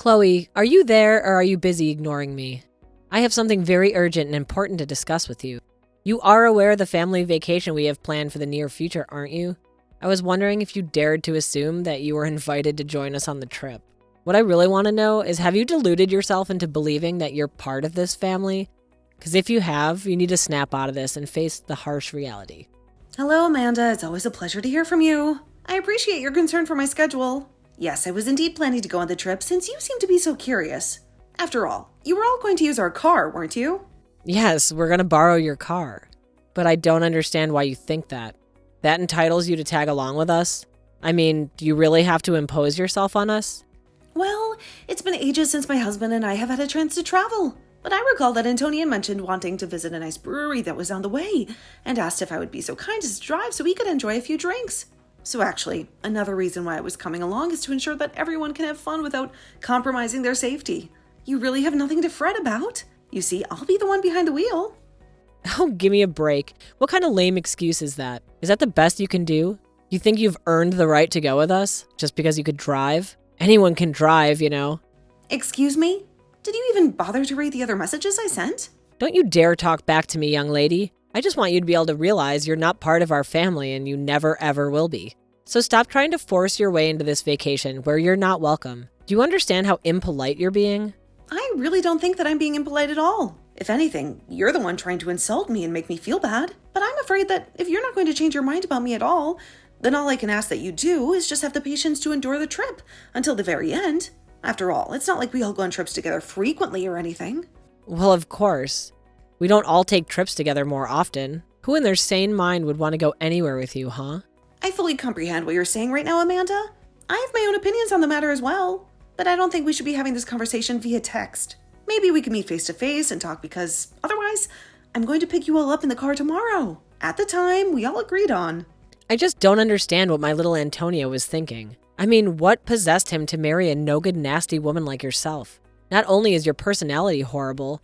Chloe, are you there or are you busy ignoring me? I have something very urgent and important to discuss with you. You are aware of the family vacation we have planned for the near future, aren't you? I was wondering if you dared to assume that you were invited to join us on the trip. What I really want to know is, have you deluded yourself into believing that you're part of this family? Because if you have, you need to snap out of this and face the harsh reality. Hello, Amanda. It's always a pleasure to hear from you. I appreciate your concern for my schedule. Yes, I was indeed planning to go on the trip since you seem to be so curious. After all, you were all going to use our car, weren't you? Yes, we're going to borrow your car. But I don't understand why you think that. That entitles you to tag along with us? I mean, do you really have to impose yourself on us? Well, it's been ages since my husband and I have had a chance to travel. But I recall that Antonia mentioned wanting to visit a nice brewery that was on the way and asked if I would be so kind as to drive so we could enjoy a few drinks. So actually, another reason why I was coming along is to ensure that everyone can have fun without compromising their safety. You really have nothing to fret about. You see, I'll be the one behind the wheel. Oh, give me a break. What kind of lame excuse is that? Is that the best you can do? You think you've earned the right to go with us just because you could drive? Anyone can drive, you know. Excuse me? Did you even bother to read the other messages I sent? Don't you dare talk back to me, young lady. I just want you to be able to realize you're not part of our family and you never ever will be. So stop trying to force your way into this vacation where you're not welcome. Do you understand how impolite you're being? I really don't think that I'm being impolite at all. If anything, you're the one trying to insult me and make me feel bad. But I'm afraid that if you're not going to change your mind about me at all, then all I can ask that you do is just have the patience to endure the trip until the very end. After all, it's not like we all go on trips together frequently or anything. Well, of course. We don't all take trips together more often. Who in their sane mind would want to go anywhere with you, huh? I fully comprehend what you're saying right now, Amanda. I have my own opinions on the matter as well. But I don't think we should be having this conversation via text. Maybe we can meet face to face and talk because otherwise, I'm going to pick you all up in the car tomorrow. At the time we all agreed on. I just don't understand what my little Antonio was thinking. I mean, what possessed him to marry a no-good nasty woman like yourself? Not only is your personality horrible,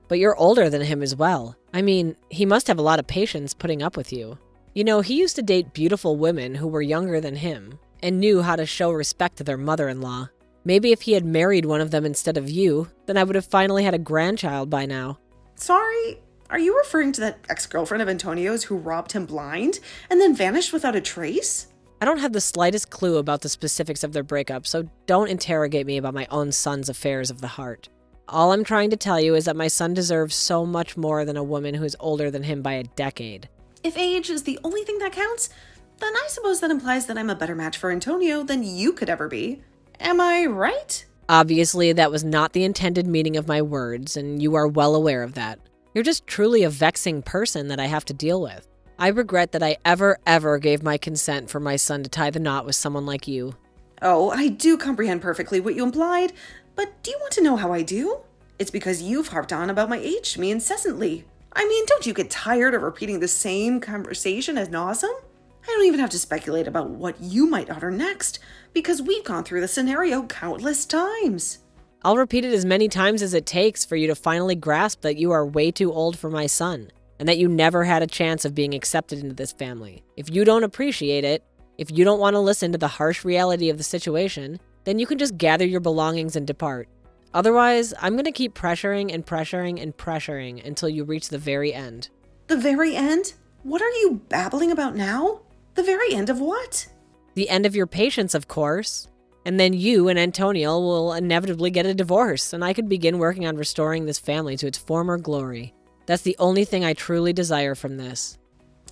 but you're older than him as well. I mean, he must have a lot of patience putting up with you. You know, he used to date beautiful women who were younger than him and knew how to show respect to their mother-in-law. Maybe if he had married one of them instead of you, then I would have finally had a grandchild by now. Sorry, are you referring to that ex-girlfriend of Antonio's who robbed him blind and then vanished without a trace? I don't have the slightest clue about the specifics of their breakup, so don't interrogate me about my own son's affairs of the heart. All I'm trying to tell you is that my son deserves so much more than a woman who is older than him by a decade. If age is the only thing that counts, then I suppose that implies that I'm a better match for Antonio than you could ever be. Am I right? Obviously, that was not the intended meaning of my words, and you are well aware of that. You're just truly a vexing person that I have to deal with. I regret that I ever gave my consent for my son to tie the knot with someone like you. Oh, I do comprehend perfectly what you implied, but do you want to know how I do? It's because you've harped on about my age to me incessantly. I mean, don't you get tired of repeating the same conversation ad nauseam? I don't even have to speculate about what you might utter next, because we've gone through the scenario countless times. I'll repeat it as many times as it takes for you to finally grasp that you are way too old for my son, and that you never had a chance of being accepted into this family. If you don't appreciate it, if you don't want to listen to the harsh reality of the situation, then you can just gather your belongings and depart. Otherwise, I'm going to keep pressuring and pressuring and pressuring until you reach the very end. The very end? What are you babbling about now? The very end of what? The end of your patience, of course. And then you and Antonio will inevitably get a divorce, and I could begin working on restoring this family to its former glory. That's the only thing I truly desire from this.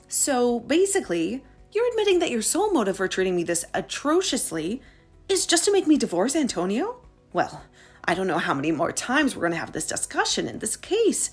So basically, you're admitting that your sole motive for treating me this atrociously is just to make me divorce Antonio? Well, I don't know how many more times we're going to have this discussion in this case,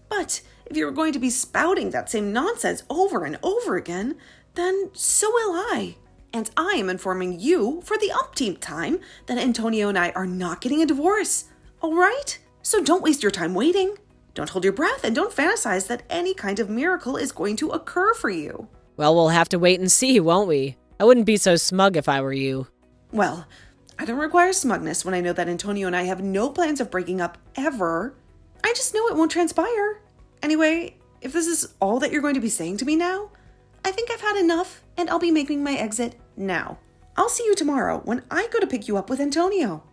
but if you're going to be spouting that same nonsense over and over again, then so will I. And I am informing you for the umpteenth time that Antonio and I are not getting a divorce. All right? So don't waste your time waiting. Don't hold your breath and don't fantasize that any kind of miracle is going to occur for you. Well, we'll have to wait and see, won't we? I wouldn't be so smug if I were you. Well, I don't require smugness when I know that Antonio and I have no plans of breaking up ever. I just know it won't transpire. Anyway, if this is all that you're going to be saying to me now, I think I've had enough and I'll be making my exit now. I'll see you tomorrow when I go to pick you up with Antonio.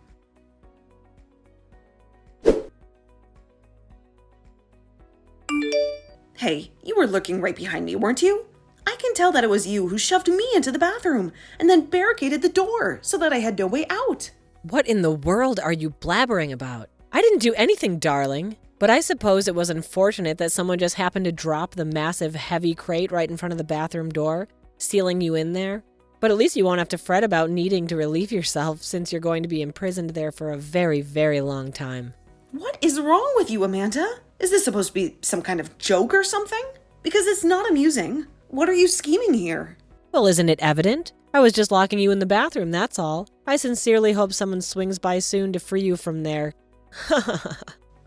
Hey, you were lurking right behind me, weren't you? I can tell that it was you who shoved me into the bathroom and then barricaded the door so that I had no way out. What in the world are you blabbering about? I didn't do anything, darling. But I suppose it was unfortunate that someone just happened to drop the massive, heavy crate right in front of the bathroom door, sealing you in there. But at least you won't have to fret about needing to relieve yourself since you're going to be imprisoned there for a very, very long time. What is wrong with you, Amanda? Is this supposed to be some kind of joke or something? Because it's not amusing. What are you scheming here? Well, isn't it evident? I was just locking you in the bathroom, that's all. I sincerely hope someone swings by soon to free you from there.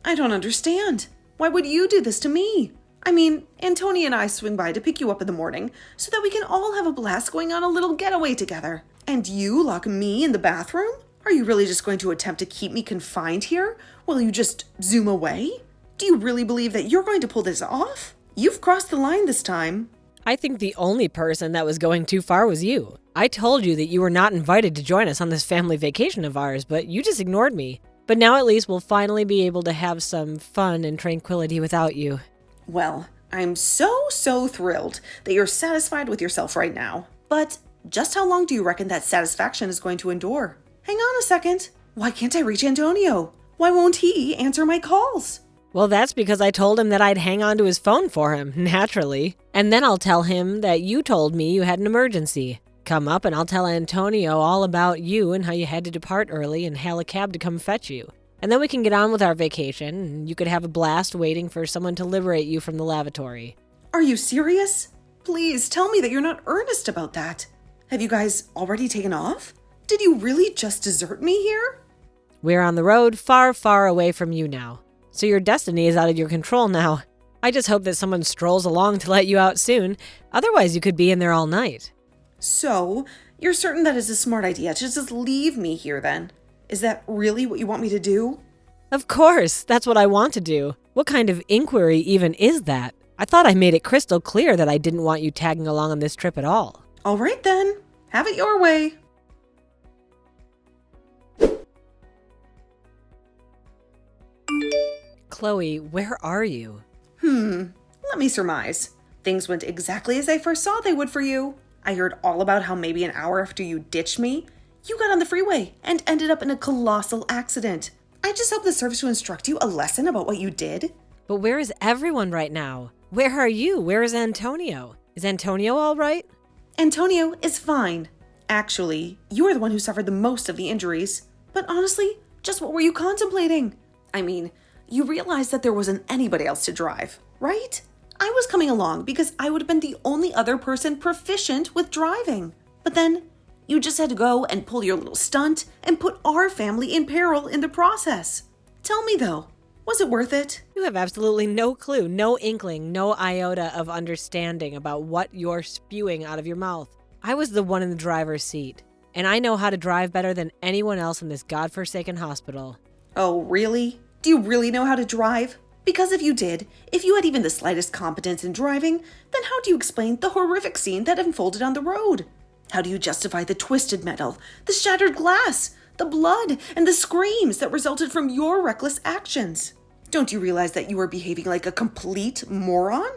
I don't understand. Why would you do this to me? I mean, Antonia and I swing by to pick you up in the morning so that we can all have a blast going on a little getaway together. And you lock me in the bathroom? Are you really just going to attempt to keep me confined here while you just zoom away? Do you really believe that you're going to pull this off? You've crossed the line this time. I think the only person that was going too far was you. I told you that you were not invited to join us on this family vacation of ours, but you just ignored me. But now at least we'll finally be able to have some fun and tranquility without you. Well, I'm so thrilled that you're satisfied with yourself right now. But just how long do you reckon that satisfaction is going to endure? Hang on a second. Why can't I reach Antonio? Why won't he answer my calls? Well, that's because I told him that I'd hang on to his phone for him, naturally. And then I'll tell him that you told me you had an emergency. Come up and I'll tell Antonio all about you and how you had to depart early and hail a cab to come fetch you. And then we can get on with our vacation, and you could have a blast waiting for someone to liberate you from the lavatory. Are you serious? Please tell me that you're not earnest about that. Have you guys already taken off? Did you really just desert me here? We're on the road far, far away from you now. So your destiny is out of your control now. I just hope that someone strolls along to let you out soon. Otherwise, you could be in there all night. So, you're certain that it's a smart idea to just leave me here then? Is that really what you want me to do? Of course, that's what I want to do. What kind of inquiry even is that? I thought I made it crystal clear that I didn't want you tagging along on this trip at all. All right then, have it your way. Chloe, where are you? Let me surmise. Things went exactly as I first saw they would for you. I heard all about how maybe an hour after you ditched me, you got on the freeway and ended up in a colossal accident. I just hope this serves to instruct you a lesson about what you did. But where is everyone right now? Where are you? Where is Antonio? Is Antonio all right? Antonio is fine. Actually, you are the one who suffered the most of the injuries. But honestly, just what were you contemplating? I mean, you realized that there wasn't anybody else to drive, right? I was coming along because I would have been the only other person proficient with driving. But then, you just had to go and pull your little stunt and put our family in peril in the process. Tell me though, was it worth it? You have absolutely no clue, no inkling, no iota of understanding about what you're spewing out of your mouth. I was the one in the driver's seat, and I know how to drive better than anyone else in this godforsaken hospital. Oh, really? Do you really know how to drive? Because if you did, if you had even the slightest competence in driving, then how do you explain the horrific scene that unfolded on the road? How do you justify the twisted metal, the shattered glass, the blood, and the screams that resulted from your reckless actions? Don't you realize that you were behaving like a complete moron?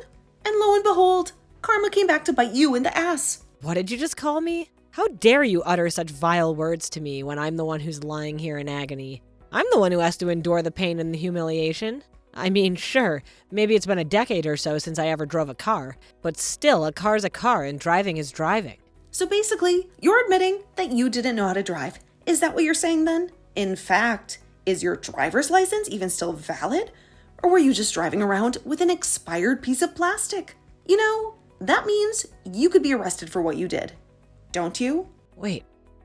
And lo and behold, karma came back to bite you in the ass. What did you just call me? How dare you utter such vile words to me when I'm the one who's lying here in agony? I'm the one who has to endure the pain and the humiliation. I mean, sure, maybe it's been a decade or so since I ever drove a car, but still, a car's a car and driving is driving. So basically, you're admitting that you didn't know how to drive. Is that what you're saying then? In fact, is your driver's license even still valid? Or were you just driving around with an expired piece of plastic? You know, that means you could be arrested for what you did. Don't you? Wait,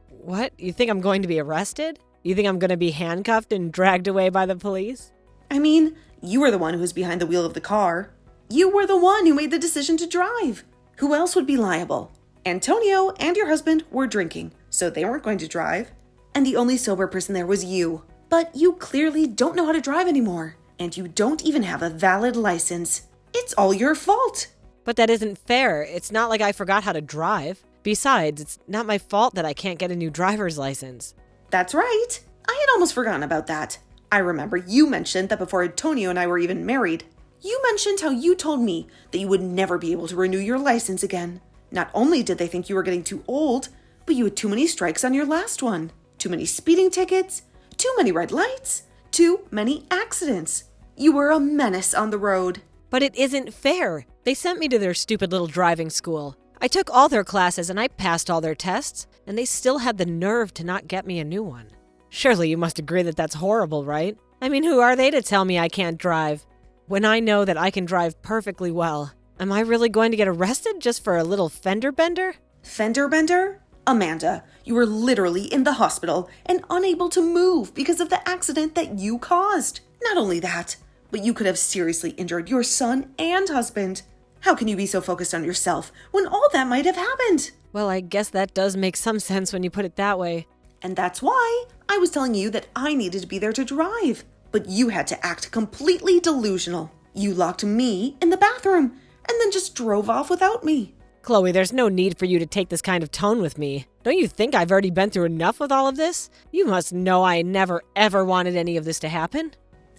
what? You think I'm going to be arrested? You think I'm going to be handcuffed and dragged away by the police? I mean, you were the one who was behind the wheel of the car. You were the one who made the decision to drive. Who else would be liable? Antonio and your husband were drinking, so they weren't going to drive. And the only sober person there was you. But you clearly don't know how to drive anymore. And you don't even have a valid license. It's all your fault. But that isn't fair. It's not like I forgot how to drive. Besides, it's not my fault that I can't get a new driver's license. That's right. I had almost forgotten about that. I remember you mentioned that before Antonio and I were even married, You mentioned how you told me that you would never be able to renew your license again. Not only did they think you were getting too old, but you had too many strikes on your last one, too many speeding tickets, too many red lights, too many accidents. You were a menace on the road. But it isn't fair. They sent me to their stupid little driving school. I took all their classes and I passed all their tests, and they still had the nerve to not get me a new one. Surely you must agree that that's horrible, right? I mean, who are they to tell me I can't drive? When I know that I can drive perfectly well, am I really going to get arrested just for a little fender bender? Fender bender? Amanda, you were literally in the hospital and unable to move because of the accident that you caused. Not only that, but you could have seriously injured your son and husband. How can you be so focused on yourself when all that might have happened? Well, I guess that does make some sense when you put it that way. And that's why I was telling you that I needed to be there to drive. But you had to act completely delusional. You locked me in the bathroom and then just drove off without me. Chloe, there's no need for you to take this kind of tone with me. Don't you think I've already been through enough with all of this? You must know I never ever wanted any of this to happen.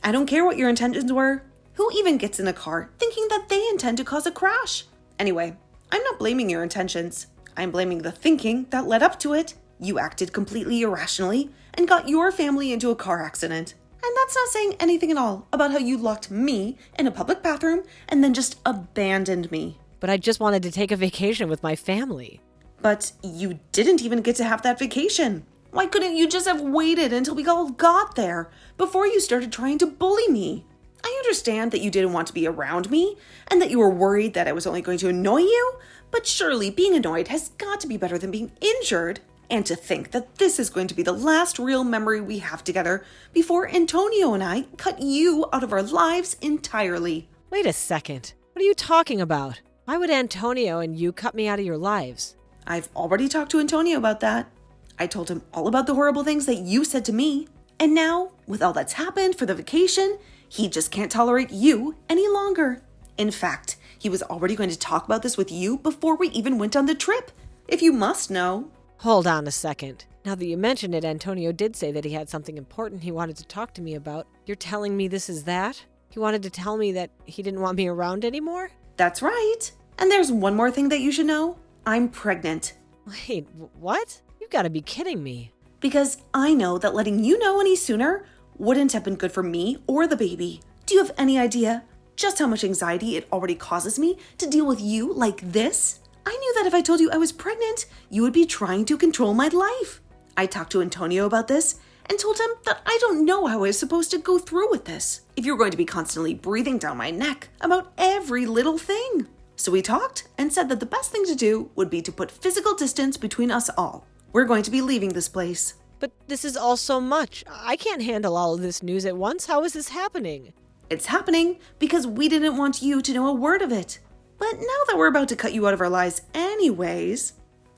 I don't care what your intentions were. Who even gets in a car thinking that they intend to cause a crash? Anyway, I'm not blaming your intentions. I'm blaming the thinking that led up to it. You acted completely irrationally and got your family into a car accident. And that's not saying anything at all about how you locked me in a public bathroom and then just abandoned me. But I just wanted to take a vacation with my family. But you didn't even get to have that vacation. Why couldn't you just have waited until we all got there before you started trying to bully me? I understand that you didn't want to be around me and that you were worried that I was only going to annoy you, but surely being annoyed has got to be better than being injured. And to think that this is going to be the last real memory we have together before Antonio and I cut you out of our lives entirely. Wait a second. What are you talking about? Why would Antonio and you cut me out of your lives? I've already talked to Antonio about that. I told him all about the horrible things that you said to me. And now, with all that's happened for the vacation, he just can't tolerate you any longer. In fact, he was already going to talk about this with you before we even went on the trip, if you must know. Hold on a second. Now that you mention it, Antonio did say that he had something important he wanted to talk to me about. You're telling me this is that? He wanted to tell me that he didn't want me around anymore? That's right. And there's one more thing that you should know. I'm pregnant. Wait, what? You've got to be kidding me. Because I know that letting you know any sooner wouldn't have been good for me or the baby. Do you have any idea just how much anxiety it already causes me to deal with you like this? I knew that if I told you I was pregnant, you would be trying to control my life. I talked to Antonio about this and told him that I don't know how I was supposed to go through with this if you're going to be constantly breathing down my neck about every little thing. So we talked and said that the best thing to do would be to put physical distance between us all. We're going to be leaving this place. But this is all so much. I can't handle all of this news at once. How is this happening? It's happening because we didn't want you to know a word of it. But now that we're about to cut you out of our lives anyways,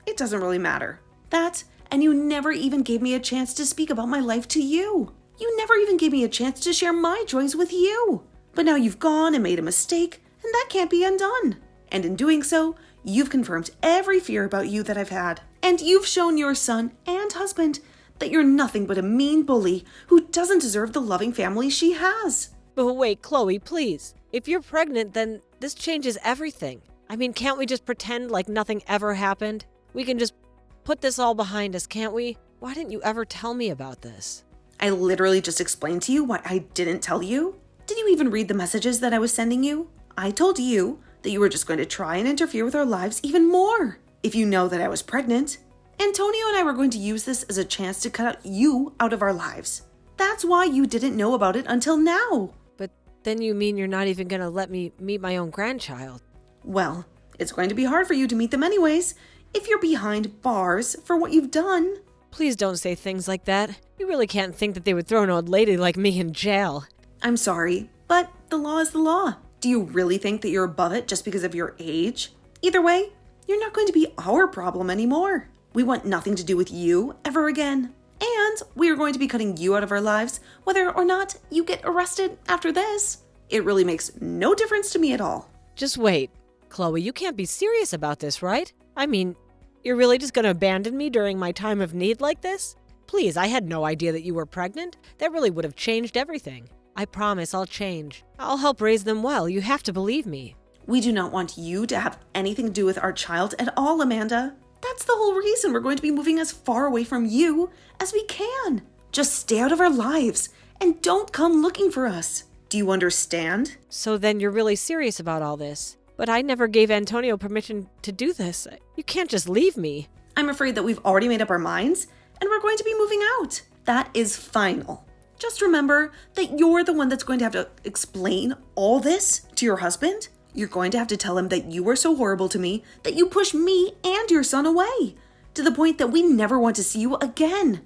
it doesn't really matter. That, and you never even gave me a chance to speak about my life to you. You never even gave me a chance to share my joys with you. But now you've gone and made a mistake, and that can't be undone. And in doing so, you've confirmed every fear about you that I've had. And you've shown your son and husband that you're nothing but a mean bully who doesn't deserve the loving family she has. But wait, Chloe, please. If you're pregnant, then this changes everything. I mean, can't we just pretend like nothing ever happened? We can just put this all behind us, can't we? Why didn't you ever tell me about this? I literally just explained to you why I didn't tell you. Did you even read the messages that I was sending you? I told you that you were just going to try and interfere with our lives even more. If you know that I was pregnant, Antonio and I were going to use this as a chance to cut you out of our lives. That's why you didn't know about it until now. But then you mean you're not even going to let me meet my own grandchild? Well, it's going to be hard for you to meet them anyways, if you're behind bars for what you've done. Please don't say things like that. You really can't think that they would throw an old lady like me in jail. I'm sorry, but the law is the law. Do you really think that you're above it just because of your age? Either way, you're not going to be our problem anymore. We want nothing to do with you ever again. And we are going to be cutting you out of our lives, whether or not you get arrested after this. It really makes no difference to me at all. Just wait. Chloe, you can't be serious about this, right? I mean, you're really just going to abandon me during my time of need like this? Please, I had no idea that you were pregnant. That really would have changed everything. I promise I'll change. I'll help raise them well. You have to believe me. We do not want you to have anything to do with our child at all, Amanda. That's the whole reason we're going to be moving as far away from you as we can. Just stay out of our lives and don't come looking for us. Do you understand? So then you're really serious about all this. But I never gave Antonio permission to do this. You can't just leave me. I'm afraid that we've already made up our minds and we're going to be moving out. That is final. Just remember that you're the one that's going to have to explain all this to your husband. You're going to have to tell him that you were so horrible to me that you pushed me and your son away to the point that we never want to see you again.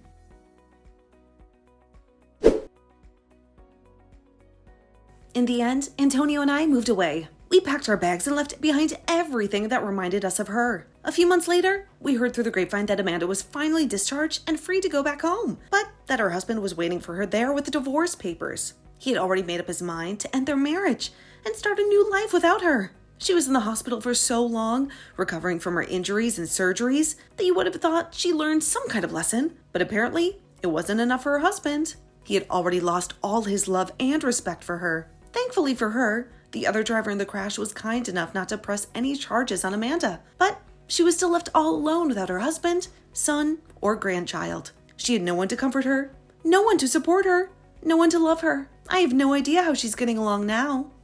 In the end, Antonio and I moved away. We packed our bags and left behind everything that reminded us of her. A few months later, we heard through the grapevine that Amanda was finally discharged and free to go back home, but that her husband was waiting for her there with the divorce papers. He had already made up his mind to end their marriage and start a new life without her. She was in the hospital for so long, recovering from her injuries and surgeries, that you would have thought she learned some kind of lesson, but apparently it wasn't enough for her husband. He had already lost all his love and respect for her. Thankfully for her, the other driver in the crash was kind enough not to press any charges on Amanda, but she was still left all alone without her husband, son, or grandchild. She had no one to comfort her, no one to support her, no one to love her. I have no idea how she's getting along now.